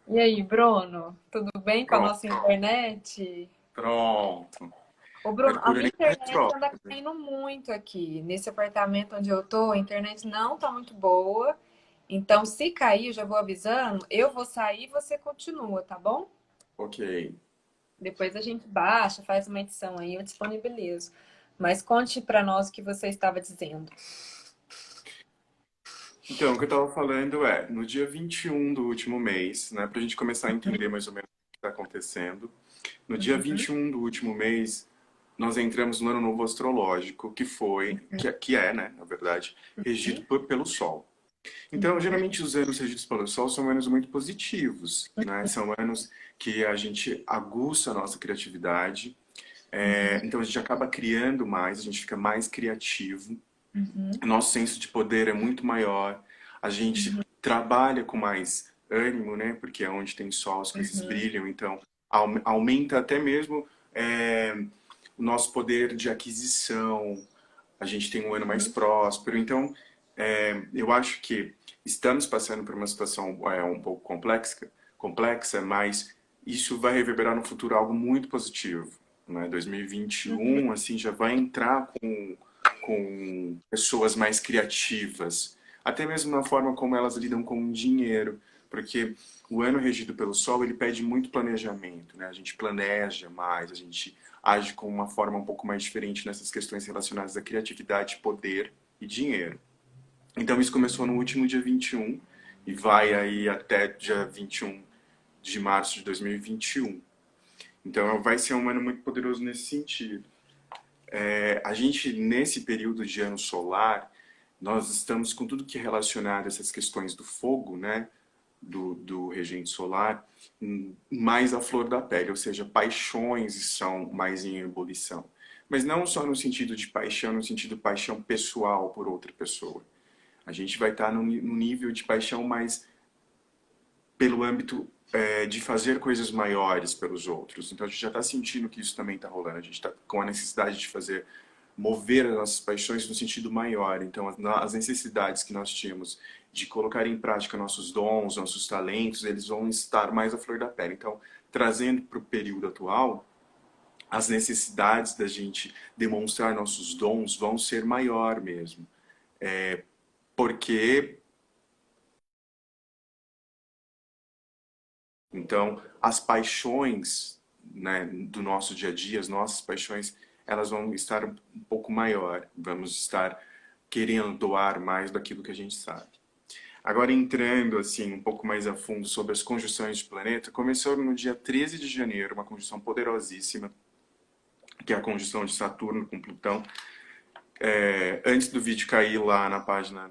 E aí, Bruno? Tudo bem com a Pronto, nossa internet? pronto. Ô, Bruno, a Mercúrio minha nem internet anda retrógrado. caindo muito aqui. Nesse apartamento onde eu tô, a internet não tá muito boa. Então, se cair, eu já vou avisando, eu vou sair e você continua, tá bom? Ok. Depois a gente baixa, faz uma edição aí, eu disponibilizo. Mas conte pra nós o que você estava dizendo. Então, o que eu estava falando é, no dia 21 do último mês, né, para a gente começar a entender mais ou menos o que está acontecendo, no dia Uhum, 21 do último mês, nós entramos no ano novo astrológico, que é, né, na verdade, regido pelo Sol. Então, geralmente os anos regidos pelo Sol são anos muito positivos, né? São anos que a gente aguça a nossa criatividade. Então a gente acaba criando mais, a gente fica mais criativo, uhum, nosso senso de poder é muito maior, a gente trabalha com mais ânimo, né? Porque é onde tem sol, as coisas uhum, brilham, então aumenta até mesmo o nosso poder de aquisição, a gente tem um ano mais uhum, próspero, então eu acho que estamos passando por uma situação um pouco complexa, mas isso vai reverberar no futuro algo muito positivo, né? uhum, 2021 assim já vai entrar com pessoas mais criativas, até mesmo na forma como elas lidam com o dinheiro, porque o ano regido pelo Sol ele pede muito planejamento, né? A gente planeja mais, a gente age com uma forma um pouco mais diferente nessas questões relacionadas à criatividade, poder e dinheiro. Então isso começou no último dia 21 e vai aí até dia 21 de março de 2021. Então vai ser um ano muito poderoso nesse sentido. A gente, nesse período de ano solar, nós estamos com tudo que é relacionado a essas questões do fogo, né? Do regente solar, mais à flor da pele, ou seja, paixões são mais em ebulição. Mas não só no sentido de paixão, no sentido de paixão pessoal por outra pessoa. A gente vai estar num nível de paixão mais pelo âmbito de fazer coisas maiores pelos outros. Então a gente já está sentindo que isso também está rolando. A gente está com a necessidade de fazer mover as nossas paixões no sentido maior. Então as necessidades que nós tínhamos de colocar em prática nossos dons, nossos talentos, eles vão estar mais à flor da pele. Então, trazendo para o período atual, as necessidades da gente demonstrar nossos dons vão ser maior mesmo. Porque Então, as paixões, né, do nosso dia a dia, as nossas paixões, elas vão estar um pouco maior. Vamos estar querendo doar mais daquilo que a gente sabe. Agora, entrando assim um pouco mais a fundo sobre as conjunções de planeta, começou no dia 13 de janeiro, uma conjunção poderosíssima, que é a conjunção de Saturno com Plutão. Antes do vídeo cair lá na página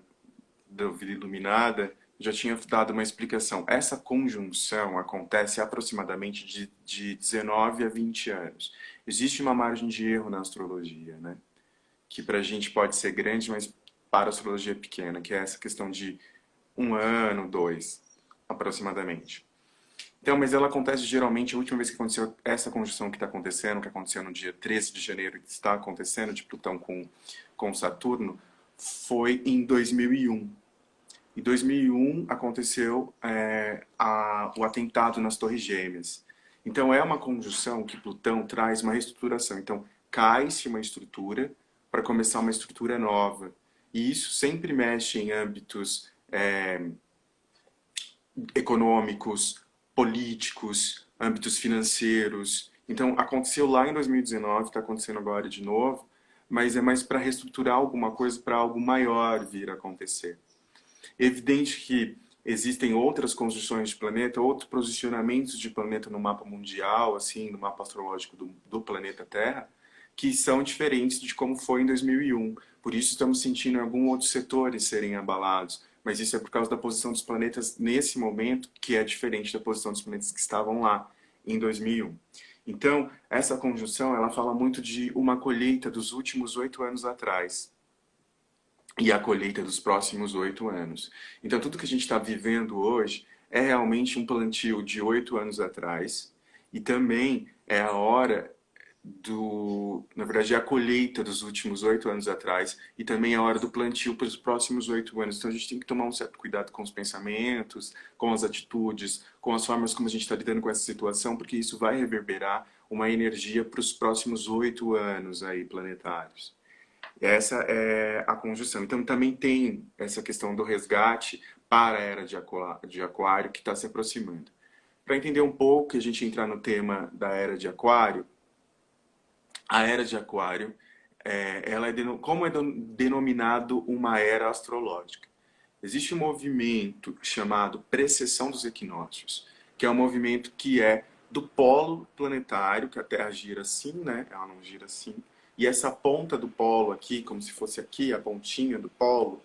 da Vida Iluminada, já tinha dado uma explicação. Essa conjunção acontece aproximadamente de 19 a 20 anos. Existe uma margem de erro na astrologia, né? Que para a gente pode ser grande, mas para a astrologia é pequena, que é essa questão de um ano, dois, aproximadamente. Então, mas ela acontece geralmente, a última vez que aconteceu essa conjunção que está acontecendo, que aconteceu no dia 13 de janeiro, que está acontecendo, de Plutão com Saturno, foi em 2001. Em 2001 aconteceu o atentado nas Torres Gêmeas. Então é uma conjunção que Plutão traz uma reestruturação. Então cai-se uma estrutura para começar uma estrutura nova. E isso sempre mexe em âmbitos econômicos, políticos, âmbitos financeiros. Então aconteceu lá em 2019, está acontecendo agora de novo, mas é mais para reestruturar alguma coisa para algo maior vir a acontecer. Evidente que existem outras construções de planeta, outros posicionamentos de planeta no mapa mundial, assim, no mapa astrológico do planeta Terra, que são diferentes de como foi em 2001. Por isso estamos sentindo alguns outros setores serem abalados. Mas isso é por causa da posição dos planetas nesse momento, que é diferente da posição dos planetas que estavam lá em 2001. Então, essa conjunção, ela fala muito de uma colheita dos últimos 8 anos atrás e a colheita dos próximos 8 anos. Então, tudo que a gente está vivendo hoje é realmente um plantio de 8 anos atrás e também é a hora na verdade, é a colheita dos últimos 8 anos atrás e também a hora do plantio para os próximos 8 anos. Então a gente tem que tomar um certo cuidado com os pensamentos, com as atitudes, com as formas como a gente está lidando com essa situação, porque isso vai reverberar uma energia para os próximos 8 anos aí planetários. Essa é a conjunção. Então também tem essa questão do resgate para a era de Aquário que está se aproximando. Para entender um pouco, a gente entrar no tema da era de Aquário, a era de Aquário, como é denominado uma era astrológica? Existe um movimento chamado precessão dos equinócios, que é um movimento que é do polo planetário, que a Terra gira assim, né? Ela não gira assim. E essa ponta do polo aqui, como se fosse aqui a pontinha do polo,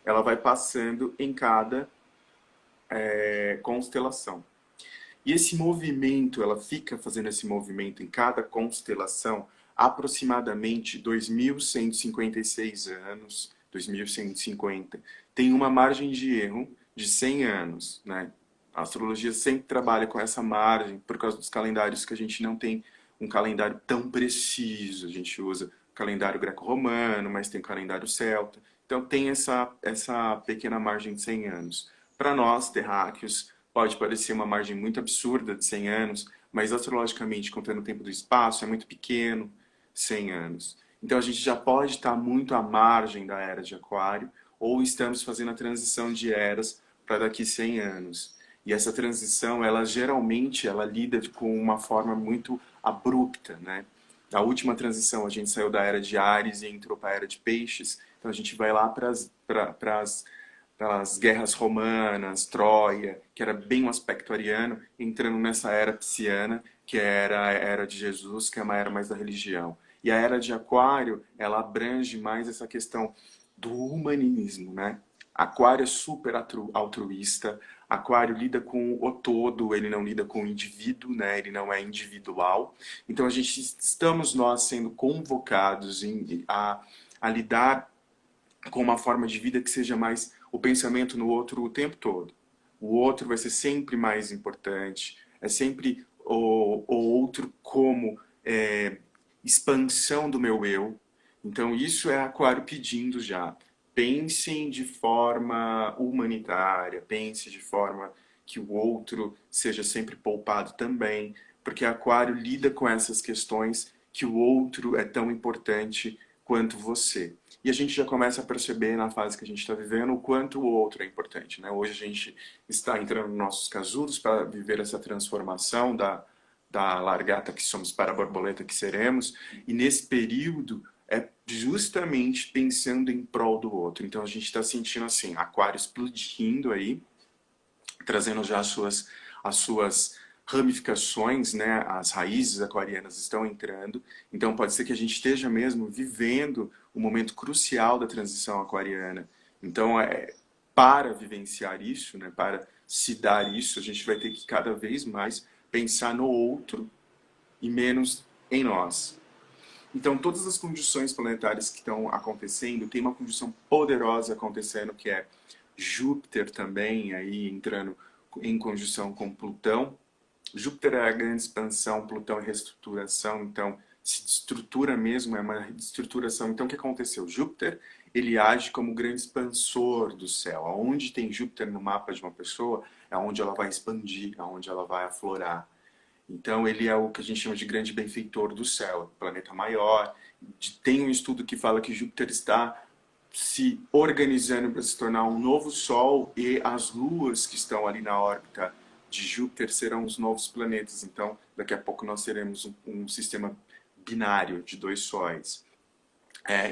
ela vai passando em cada constelação. E esse movimento, ela fica fazendo esse movimento em cada constelação aproximadamente 2.156 anos, 2.150. Tem uma margem de erro de 100 anos, né? A astrologia sempre trabalha com essa margem por causa dos calendários que a gente não tem um calendário tão preciso. A gente usa o calendário greco-romano, mas tem o calendário celta. Então tem essa pequena margem de 100 anos. Para nós, terráqueos, pode parecer uma margem muito absurda de 100 anos, mas astrologicamente, contando o tempo do espaço, é muito pequeno, 100 anos. Então a gente já pode estar muito à margem da era de Aquário, ou estamos fazendo a transição de eras para daqui 100 anos. E essa transição, ela geralmente, ela lida com uma forma muito abrupta, né? A última transição, a gente saiu da era de Áries e entrou para a era de Peixes, então a gente vai lá para as guerras romanas, Troia, que era bem um aspecto ariano, entrando nessa era pisciana, que era a era de Jesus, que é uma era mais da religião. E a era de Aquário, ela abrange mais essa questão do humanismo, né? Aquário é super altruísta, Aquário lida com o todo, ele não lida com o indivíduo, né? Ele não é individual. Então estamos nós sendo convocados a lidar com uma forma de vida que seja mais o pensamento no outro o tempo todo. O outro vai ser sempre mais importante, é sempre o outro como expansão do meu eu. Então isso é Aquário pedindo já. Pensem de forma humanitária, pense de forma que o outro seja sempre poupado também, porque Aquário lida com essas questões que o outro é tão importante quanto você. E a gente já começa a perceber na fase que a gente está vivendo o quanto o outro é importante, né? Hoje a gente está entrando nos nossos casulos para viver essa transformação da largata que somos para a borboleta que seremos, e nesse período é justamente pensando em prol do outro. Então a gente está sentindo assim, Aquário explodindo aí, trazendo já as suas ramificações, né? As raízes aquarianas estão entrando. Então pode ser que a gente esteja mesmo vivendo o momento crucial da transição aquariana. Então, para vivenciar isso, né? Para se dar isso, a gente vai ter que cada vez mais pensar no outro e menos em nós. Então, todas as conjunções planetárias que estão acontecendo, tem uma conjunção poderosa acontecendo, que é Júpiter também, aí entrando em conjunção com Plutão. Júpiter é a grande expansão, Plutão é reestruturação, então se estrutura mesmo, é uma estruturação. Então o que aconteceu? Júpiter, ele age como o grande expansor do céu. Aonde tem Júpiter no mapa de uma pessoa, é onde ela vai expandir, é onde ela vai aflorar. Então ele é o que a gente chama de grande benfeitor do céu, planeta maior. Tem um estudo que fala que Júpiter está se organizando para se tornar um novo Sol, e as luas que estão ali na órbita de Júpiter serão os novos planetas. Então, daqui a pouco nós teremos um sistema binário de dois sóis.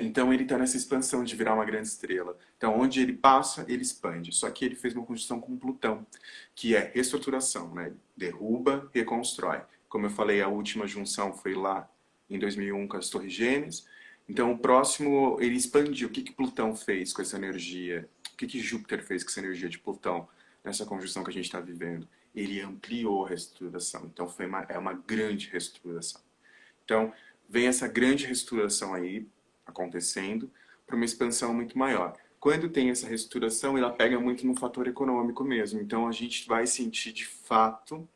Então, ele está nessa expansão de virar uma grande estrela. Então, onde ele passa, ele expande. Só que ele fez uma conjunção com Plutão, que é reestruturação, né? Derruba, reconstrói. Como eu falei, a última junção foi lá em 2001 com as Torres Gêmeas. Então, o próximo, ele expandiu. O que Plutão fez com essa energia? O que Júpiter fez com essa energia de Plutão nessa conjunção que a gente está vivendo? Ele ampliou a reestruturação. Então, é uma grande reestruturação. Então, vem essa grande reestruturação aí acontecendo para uma expansão muito maior. Quando tem essa reestruturação, ela pega muito no fator econômico mesmo. Então, a gente vai sentir de fato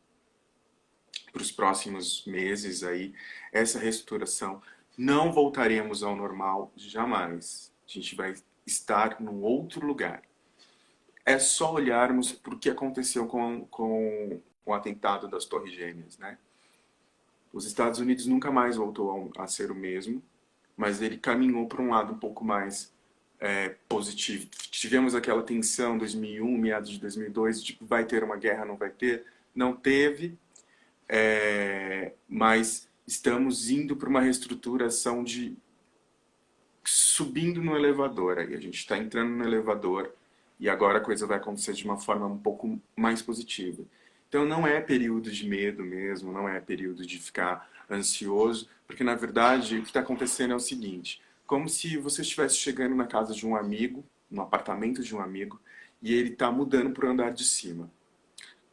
para os próximos meses aí, essa reestruturação. Não voltaremos ao normal jamais. A gente vai estar num outro lugar. É só olharmos para o que aconteceu com o atentado das Torres Gêmeas, né? Os Estados Unidos nunca mais voltou a ser o mesmo, mas ele caminhou para um lado um pouco mais positivo. Tivemos aquela tensão em 2001, meados de 2002, tipo, vai ter uma guerra, não vai ter? Não teve, mas estamos indo para uma reestruturação de subindo no elevador. Aí a gente está entrando no elevador e agora a coisa vai acontecer de uma forma um pouco mais positiva. Então não é período de medo mesmo, não é período de ficar ansioso, porque na verdade o que está acontecendo é o seguinte: como se você estivesse chegando na casa de um amigo, no apartamento de um amigo, e ele está mudando para o andar de cima.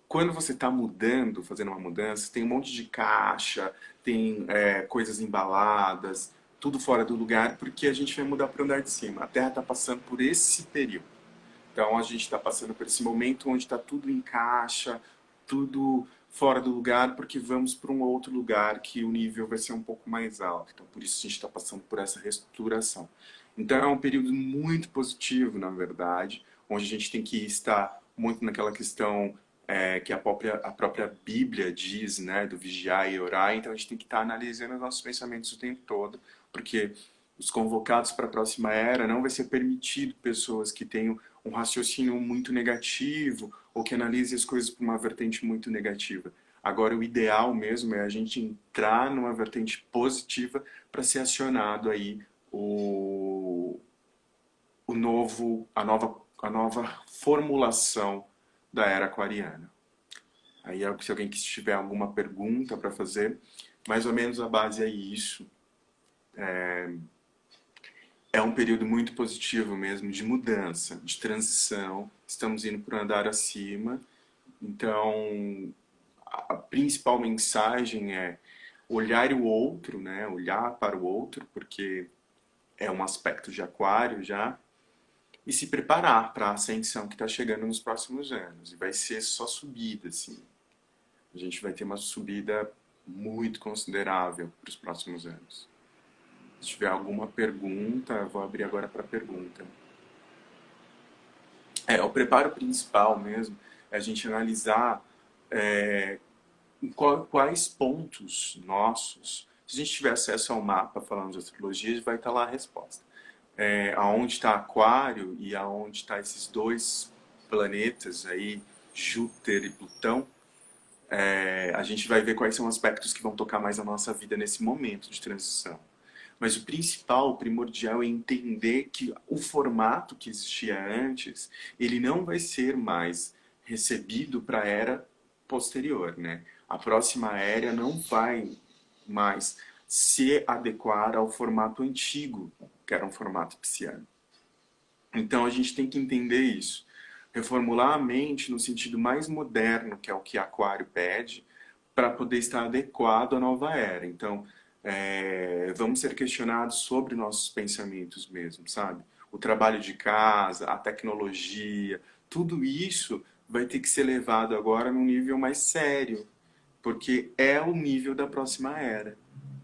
Quando você está mudando, fazendo uma mudança, tem um monte de caixa, tem coisas embaladas, tudo fora do lugar, porque a gente vai mudar para o andar de cima. A Terra está passando por esse período. Então a gente está passando por esse momento onde está tudo em caixa, tudo fora do lugar, porque vamos para um outro lugar que o nível vai ser um pouco mais alto. Então por isso a gente está passando por essa reestruturação. Então é um período muito positivo, na verdade, onde a gente tem que estar muito naquela questão que a própria Bíblia diz, né, do vigiar e orar. Então a gente tem que estar analisando os nossos pensamentos o tempo todo, porque os convocados para a próxima era não vai ser permitido pessoas que tenham um raciocínio muito negativo ou que analisem as coisas por uma vertente muito negativa. Agora, o ideal mesmo é a gente entrar numa vertente positiva para ser acionado aí o novo, a nova formulação da era aquariana. Aí, se alguém tiver alguma pergunta para fazer, mais ou menos a base é isso. É um período muito positivo mesmo, de mudança, de transição. Estamos indo para o andar acima. Então, a principal mensagem é olhar o outro, né? Olhar para o outro, porque é um aspecto de aquário já, e se preparar para a ascensão que está chegando nos próximos anos. E vai ser só subida, assim. A gente vai ter uma subida muito considerável para os próximos anos. Se tiver alguma pergunta, eu vou abrir agora para pergunta. O preparo principal mesmo é a gente analisar em quais pontos nossos, se a gente tiver acesso ao mapa falando de astrologia, vai estar lá a resposta. Aonde está Aquário e aonde está esses dois planetas aí, Júpiter e Plutão, a gente vai ver quais são os aspectos que vão tocar mais a nossa vida nesse momento de transição. Mas o principal, o primordial é entender que o formato que existia antes, ele não vai ser mais recebido para a era posterior, né? A próxima era não vai mais se adequar ao formato antigo, que era um formato pisciano. Então a gente tem que entender isso. Reformular a mente no sentido mais moderno, que é o que Aquário pede, para poder estar adequado à nova era. Então, vamos ser questionados sobre nossos pensamentos mesmo, sabe? O trabalho de casa, a tecnologia, tudo isso vai ter que ser levado agora num nível mais sério, porque é o nível da próxima era,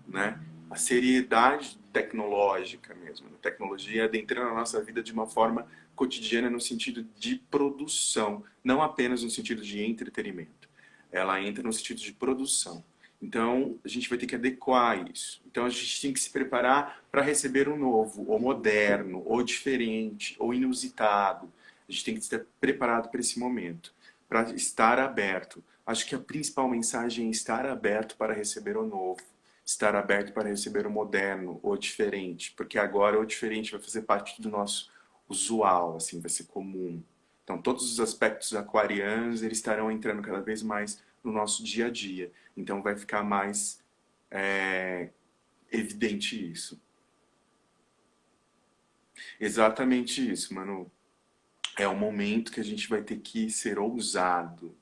né? A seriedade tecnológica mesmo, a tecnologia adentrando a nossa vida de uma forma cotidiana no sentido de produção, não apenas no sentido de entretenimento. Ela entra no sentido de produção. Então, a gente vai ter que adequar isso. Então, a gente tem que se preparar para receber o novo, ou moderno, ou diferente, ou inusitado. A gente tem que estar preparado para esse momento, para estar aberto. Acho que a principal mensagem é estar aberto para receber o novo, estar aberto para receber o moderno, ou diferente, porque agora o diferente vai fazer parte do nosso usual, assim, vai ser comum. Então, todos os aspectos aquarianos, eles estarão entrando cada vez mais no nosso dia a dia. Então, vai ficar mais evidente isso. Exatamente isso, mano. É um momento que a gente vai ter que ser ousado,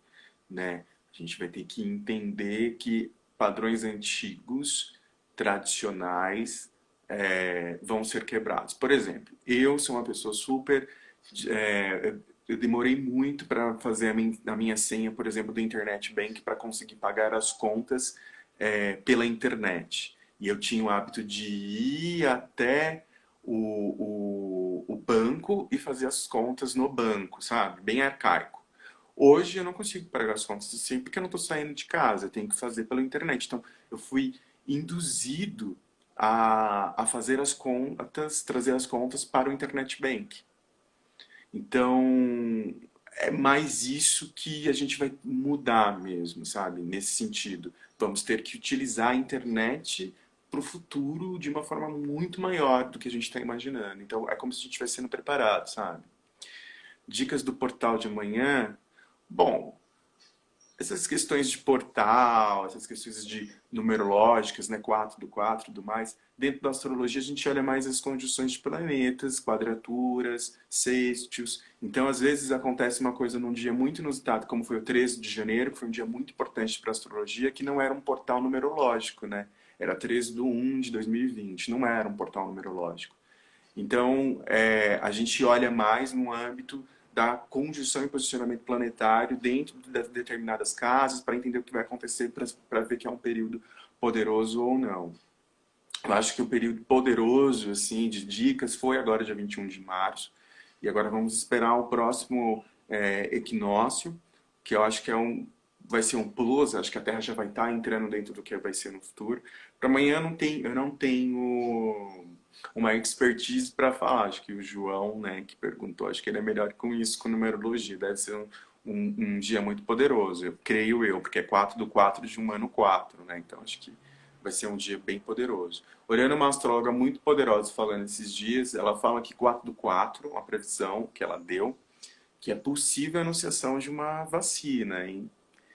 né? A gente vai ter que entender que padrões antigos, tradicionais, vão ser quebrados. Por exemplo, eu sou uma pessoa super eu demorei muito para fazer a minha senha, por exemplo, do Internet Bank para conseguir pagar as contas pela internet. E eu tinha o hábito de ir até o banco e fazer as contas no banco, sabe? Bem arcaico. Hoje eu não consigo pagar as contas assim porque eu não estou saindo de casa, eu tenho que fazer pela internet. Então eu fui induzido a fazer as contas, trazer as contas para o Internet Bank. Então, é mais isso que a gente vai mudar mesmo, sabe? Nesse sentido. Vamos ter que utilizar a internet para o futuro de uma forma muito maior do que a gente está imaginando. Então, é como se a gente estivesse sendo preparado, sabe? Dicas do portal de amanhã. Bom, essas questões de portal, essas questões de numerológicas, né, 4 do 4 e tudo mais, dentro da astrologia a gente olha mais as conjunções de planetas, quadraturas, sextios. Então, às vezes acontece uma coisa num dia muito inusitado, como foi o 13 de janeiro, que foi um dia muito importante para a astrologia, que não era um portal numerológico, né? Era 13 de 1 de 2020, não era um portal numerológico. Então, a gente olha mais no âmbito da conjunção e posicionamento planetário dentro de determinadas casas para entender o que vai acontecer, para ver que é um período poderoso ou não. Eu acho que o período poderoso assim de dicas foi agora dia 21 de março. E agora vamos esperar o próximo equinócio, que eu acho que vai ser um plus, acho que a Terra já vai estar entrando dentro do que vai ser no futuro. Para amanhã eu não tenho uma expertise para falar. Acho que o João, né, que perguntou, acho que ele é melhor com isso, com numerologia. Deve ser um dia muito poderoso, creio eu, porque é 4 do 4 de um ano 4, né? Então acho que vai ser um dia bem poderoso. Olhando uma astróloga muito poderosa falando esses dias, ela fala que 4 do 4, uma previsão que ela deu, que é possível a anunciação de uma vacina, hein?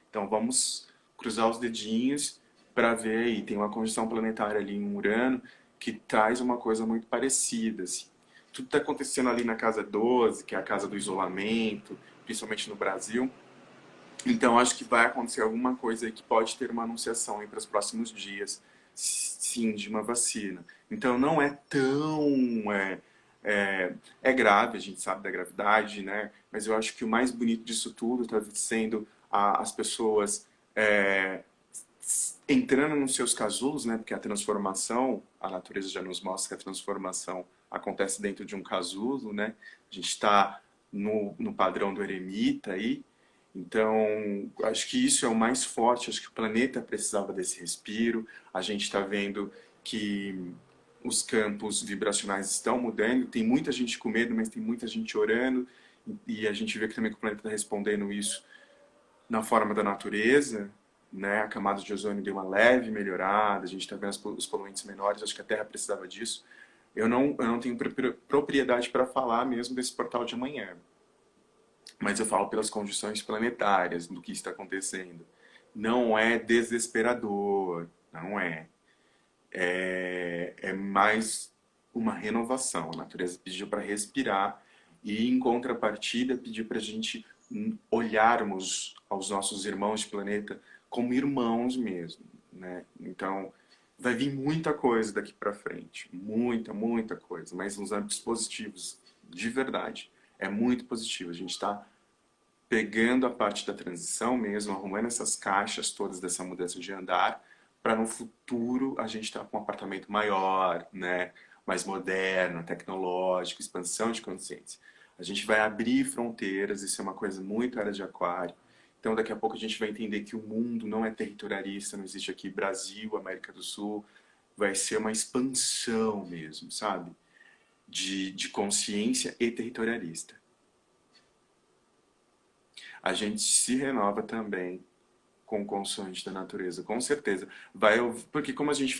Então vamos cruzar os dedinhos para ver aí. Tem uma conjunção planetária ali em Urano que traz uma coisa muito parecida, assim. Tudo está acontecendo ali na casa 12, que é a casa do isolamento, principalmente no Brasil. Então acho que vai acontecer alguma coisa aí que pode ter uma anunciação aí para os próximos dias, sim, de uma vacina. Então não é tão é grave, a gente sabe da gravidade, né? Mas eu acho que o mais bonito disso tudo está sendo as pessoas entrando nos seus casulos, né? Porque a transformação, a natureza já nos mostra que a transformação acontece dentro de um casulo, né? A gente está no padrão do eremita aí. Então, acho que isso é o mais forte. Acho que o planeta precisava desse respiro. A gente está vendo que os campos vibracionais estão mudando. Tem muita gente com medo, mas tem muita gente orando. E a gente vê que também que o planeta está respondendo isso na forma da natureza, né? A camada de ozônio deu uma leve melhorada, a gente está vendo os poluentes menores, acho que a Terra precisava disso. Eu não tenho propriedade para falar mesmo desse portal de amanhã, mas eu falo pelas condições planetárias do que está acontecendo. Não é desesperador, não é. É mais uma renovação. A natureza pediu para respirar e, em contrapartida, pediu para a gente olharmos aos nossos irmãos de planeta como irmãos mesmo, né? Então, vai vir muita coisa daqui para frente, muita, muita coisa, mas nos âmbitos positivos, de verdade, é muito positivo. A gente está pegando a parte da transição mesmo, arrumando essas caixas todas dessa mudança de andar, para no futuro a gente estar com um apartamento maior, né? Mais moderno, tecnológico, expansão de consciência. A gente vai abrir fronteiras, isso é uma coisa muito área de aquário. Então daqui a pouco a gente vai entender que o mundo não é territorialista, não existe aqui Brasil, América do Sul, vai ser uma expansão mesmo, sabe? De consciência e territorialista. A gente se renova também com o consoante da natureza, com certeza. Porque como a gente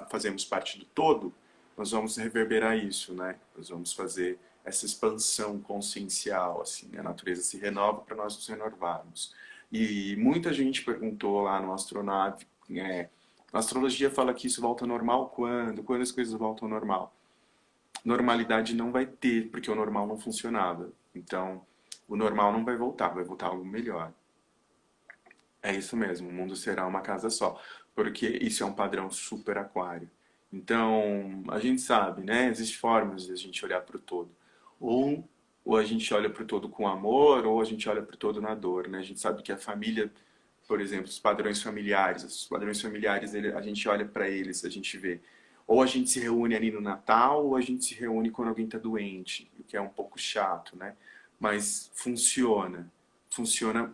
fazemos parte do todo, nós vamos reverberar isso, né? Nós vamos fazer essa expansão consciencial, assim, a natureza se renova para nós nos renovarmos. E muita gente perguntou lá no Astronave, a astrologia fala que isso volta ao normal quando? Quando as coisas voltam ao normal? Normalidade não vai ter, porque o normal não funcionava. Então, o normal não vai voltar algo melhor. É isso mesmo, o mundo será uma casa só, porque isso é um padrão super aquário. Então, a gente sabe, né? Existem formas de a gente olhar para o todo. Ou ou a gente olha para o todo com amor, ou a gente olha para o todo na dor, né? A gente sabe que a família, por exemplo, os padrões familiares, a gente olha para eles, a gente vê. Ou a gente se reúne ali no Natal, ou a gente se reúne quando alguém está doente, o que é um pouco chato, né? Mas funciona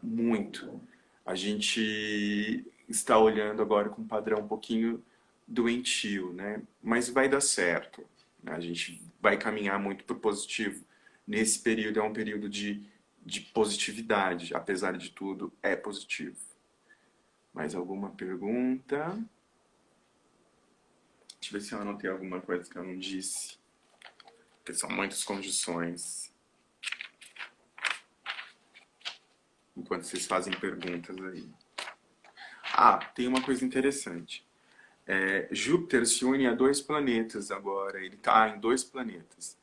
muito. A gente está olhando agora com um padrão um pouquinho doentio, né? Mas vai dar certo. A gente vai caminhar muito para o positivo. Nesse período é um período de positividade, apesar de tudo, é positivo. Mais alguma pergunta? Deixa eu ver se eu anotei alguma coisa que eu não disse. Porque são muitas condições. Enquanto vocês fazem perguntas aí. Ah, tem uma coisa interessante. Júpiter se une a dois planetas agora. Ele está em dois planetas.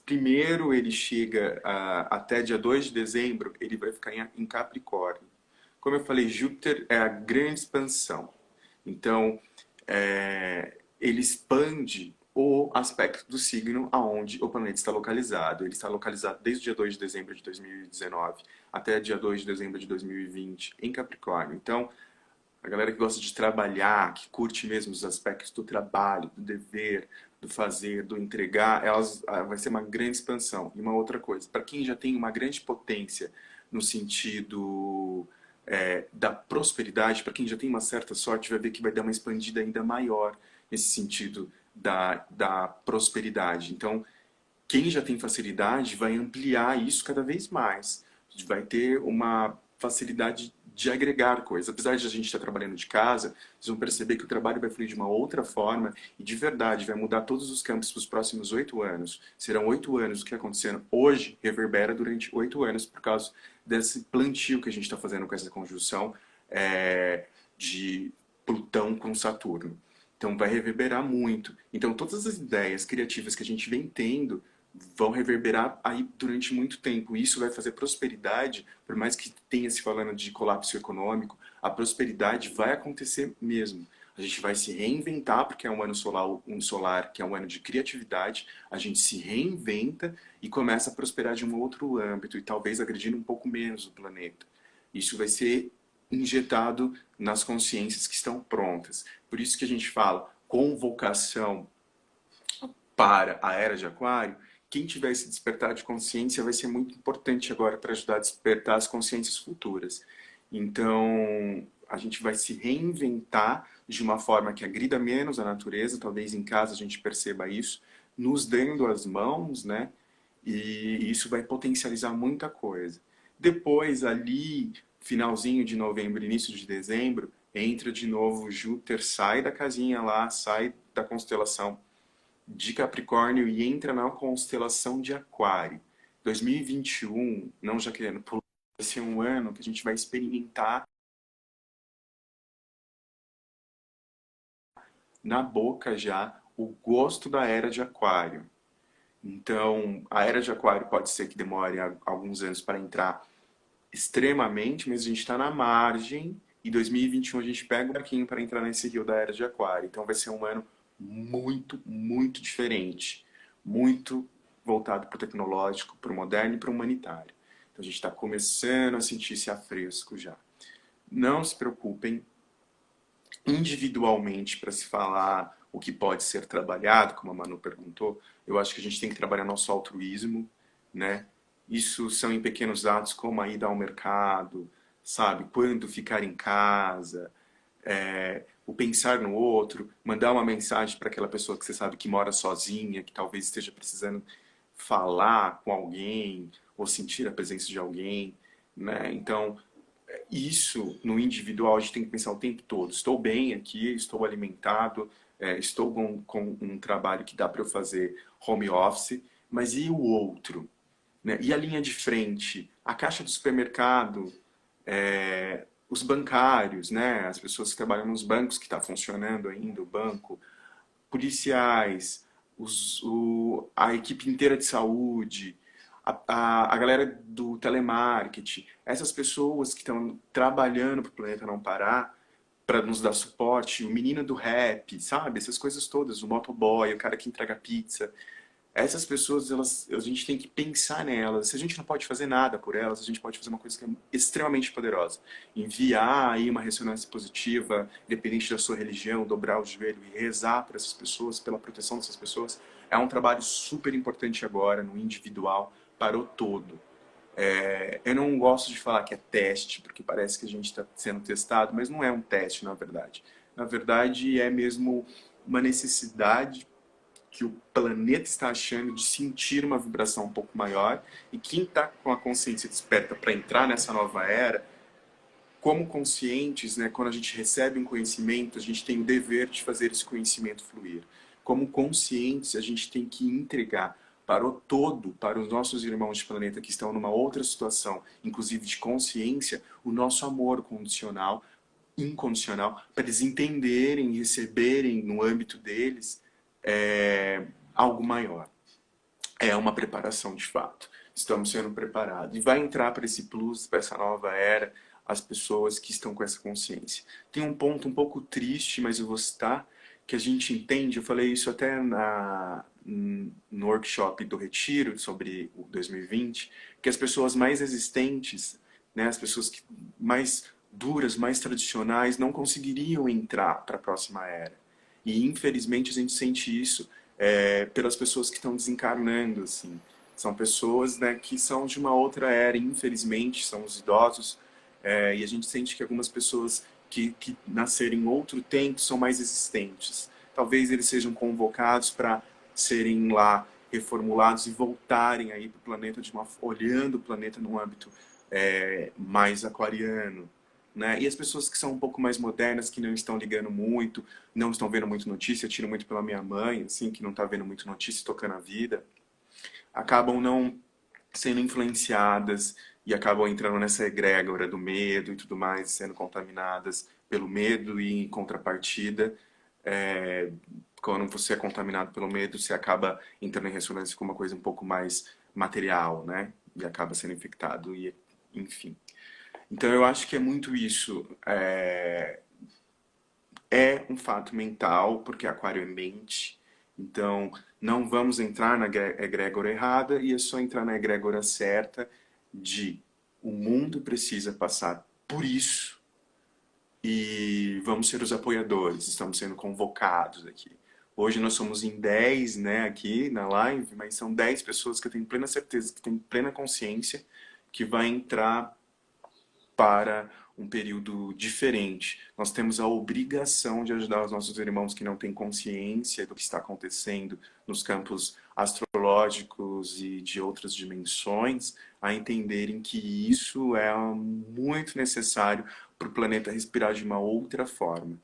Primeiro ele chega até dia 2 de dezembro, ele vai ficar em Capricórnio. Como eu falei, Júpiter é a grande expansão. Então, ele expande o aspecto do signo aonde o planeta está localizado. Ele está localizado desde o dia 2 de dezembro de 2019 até dia 2 de dezembro de 2020 em Capricórnio. Então, a galera que gosta de trabalhar, que curte mesmo os aspectos do trabalho, do dever, do fazer, do entregar, vai ser uma grande expansão. E uma outra coisa, para quem já tem uma grande potência no sentido da prosperidade, para quem já tem uma certa sorte, vai ver que vai dar uma expandida ainda maior nesse sentido da prosperidade. Então, quem já tem facilidade vai ampliar isso cada vez mais. Vai ter uma facilidade de agregar coisas. Apesar de a gente estar trabalhando de casa, vocês vão perceber que o trabalho vai fluir de uma outra forma e de verdade vai mudar todos os campos para os próximos 8 anos. Serão 8 anos. O que está acontecendo hoje reverbera durante 8 anos por causa desse plantio que a gente está fazendo com essa conjunção de Plutão com Saturno. Então vai reverberar muito. Então todas as ideias criativas que a gente vem tendo vão reverberar aí durante muito tempo. Isso vai fazer prosperidade, por mais que tenha se falando de colapso econômico, a prosperidade vai acontecer mesmo. A gente vai se reinventar, porque é um solar que é um ano de criatividade, a gente se reinventa e começa a prosperar de um outro âmbito, e talvez agredindo um pouco menos o planeta. Isso vai ser injetado nas consciências que estão prontas. Por isso que a gente fala convocação para a Era de Aquário. Quem tiver esse despertar de consciência vai ser muito importante agora para ajudar a despertar as consciências futuras. Então, a gente vai se reinventar de uma forma que agrida menos a natureza, talvez em casa a gente perceba isso, nos dando as mãos, né? E isso vai potencializar muita coisa. Depois, ali, finalzinho de novembro, início de dezembro, entra de novo Júpiter, sai da casinha lá, sai da constelação de Capricórnio e entra na constelação de Aquário. 2021, não já querendo pular, vai ser um ano que a gente vai experimentar na boca já o gosto da Era de Aquário. Então, a Era de Aquário pode ser que demore alguns anos para entrar extremamente, mas a gente está na margem e 2021 a gente pega o barquinho para entrar nesse rio da Era de Aquário. Então vai ser um ano muito, muito diferente. Muito voltado para o tecnológico, para o moderno e para o humanitário. Então a gente está começando a sentir esse afresco já. Não se preocupem individualmente para se falar o que pode ser trabalhado, como a Manu perguntou. Eu acho que a gente tem que trabalhar nosso altruísmo, né? Isso são em pequenos atos como a ida ao mercado, sabe? Quando ficar em casa, o pensar no outro, mandar uma mensagem para aquela pessoa que você sabe que mora sozinha, que talvez esteja precisando falar com alguém ou sentir a presença de alguém, né? Então, isso no individual a gente tem que pensar o tempo todo. Estou bem aqui, estou alimentado, estou com um trabalho que dá para eu fazer home office, mas e o outro? Né? E a linha de frente? A caixa do supermercado, os bancários, né? As pessoas que trabalham nos bancos, que está funcionando ainda o banco, policiais, a equipe inteira de saúde, a galera do telemarketing, essas pessoas que estão trabalhando para o planeta não parar, para nos dar suporte, o menino do rap, sabe? Essas coisas todas, o motoboy, o cara que entrega pizza. Essas pessoas, a gente tem que pensar nelas. Se a gente não pode fazer nada por elas, a gente pode fazer uma coisa que é extremamente poderosa. Enviar aí uma ressonância positiva, independente da sua religião, dobrar o joelho e rezar para essas pessoas, pela proteção dessas pessoas. É um trabalho super importante agora, no individual, para o todo. Eu não gosto de falar que é teste, porque parece que a gente está sendo testado, mas não é um teste, na verdade. Na verdade, é mesmo uma necessidade que o planeta está achando de sentir uma vibração um pouco maior, e quem está com a consciência desperta para entrar nessa nova era, como conscientes, né, quando a gente recebe um conhecimento, a gente tem o dever de fazer esse conhecimento fluir. Como conscientes, a gente tem que entregar para o todo, para os nossos irmãos de planeta que estão numa outra situação, inclusive de consciência, o nosso amor condicional, incondicional, para eles entenderem e receberem no âmbito deles algo maior. É uma preparação de fato. Estamos sendo preparados. E vai entrar para esse plus, para essa nova era, as pessoas que estão com essa consciência. Tem um ponto um pouco triste, mas eu vou citar, que a gente entende, eu falei isso até no workshop do Retiro, sobre o 2020, que as pessoas mais resistentes, né, as pessoas mais duras, mais tradicionais, não conseguiriam entrar para a próxima era. E infelizmente a gente sente isso pelas pessoas que estão desencarnando, assim. São pessoas, né, que são de uma outra era, infelizmente, são os idosos, e a gente sente que algumas pessoas que nasceram em outro tempo são mais resistentes. Talvez eles sejam convocados para serem lá reformulados e voltarem aí para o planeta olhando o planeta num âmbito mais aquariano, né? E as pessoas que são um pouco mais modernas, que não estão ligando muito, não estão vendo muito notícia, eu tiro muito pela minha mãe, assim, que não está vendo muito notícia, tocando a vida, acabam não sendo influenciadas e acabam entrando nessa egrégora do medo e tudo mais, sendo contaminadas pelo medo, e em contrapartida, é, quando você é contaminado pelo medo, você acaba entrando em ressonância com uma coisa um pouco mais material, né? E acaba sendo infectado, e enfim. Então eu acho que é muito isso. É um fato mental, porque aquário é mente. Então não vamos entrar na egrégora errada, e é só entrar na egrégora certa de o mundo precisa passar por isso e vamos ser os apoiadores. Estamos sendo convocados aqui. Hoje nós somos em 10, né, aqui na live, mas são 10 pessoas que eu tenho plena certeza, que têm plena consciência, que vai entrar para um período diferente. Nós temos a obrigação de ajudar os nossos irmãos que não têm consciência do que está acontecendo nos campos astrológicos e de outras dimensões, a entenderem que isso é muito necessário para o planeta respirar de uma outra forma.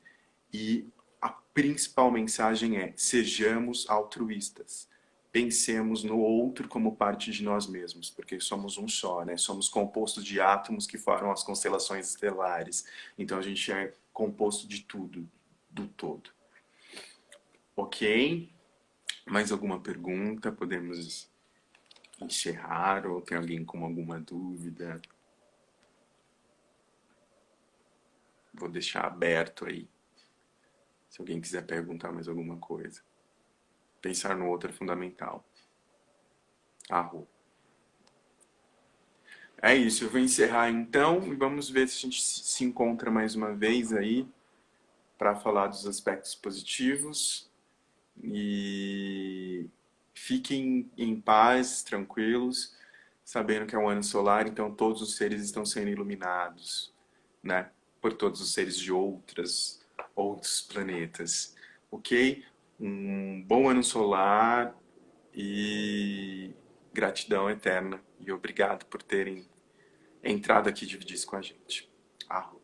E a principal mensagem é: sejamos altruístas. Pensemos no outro como parte de nós mesmos, porque somos um só, né? Somos compostos de átomos que formam as constelações estelares. Então a gente é composto de tudo, do todo. Ok? Mais alguma pergunta? Podemos encerrar, ou tem alguém com alguma dúvida? Vou deixar aberto aí, se alguém quiser perguntar mais alguma coisa. Pensar no outro é fundamental. Arro. É isso, eu vou encerrar então e vamos ver se a gente se encontra mais uma vez aí para falar dos aspectos positivos. E fiquem em paz, tranquilos, sabendo que é um ano solar, então todos os seres estão sendo iluminados, né? Por todos os seres de outros planetas. Ok? Um bom ano solar e gratidão eterna. E obrigado por terem entrado aqui e dividir isso com a gente. Arro.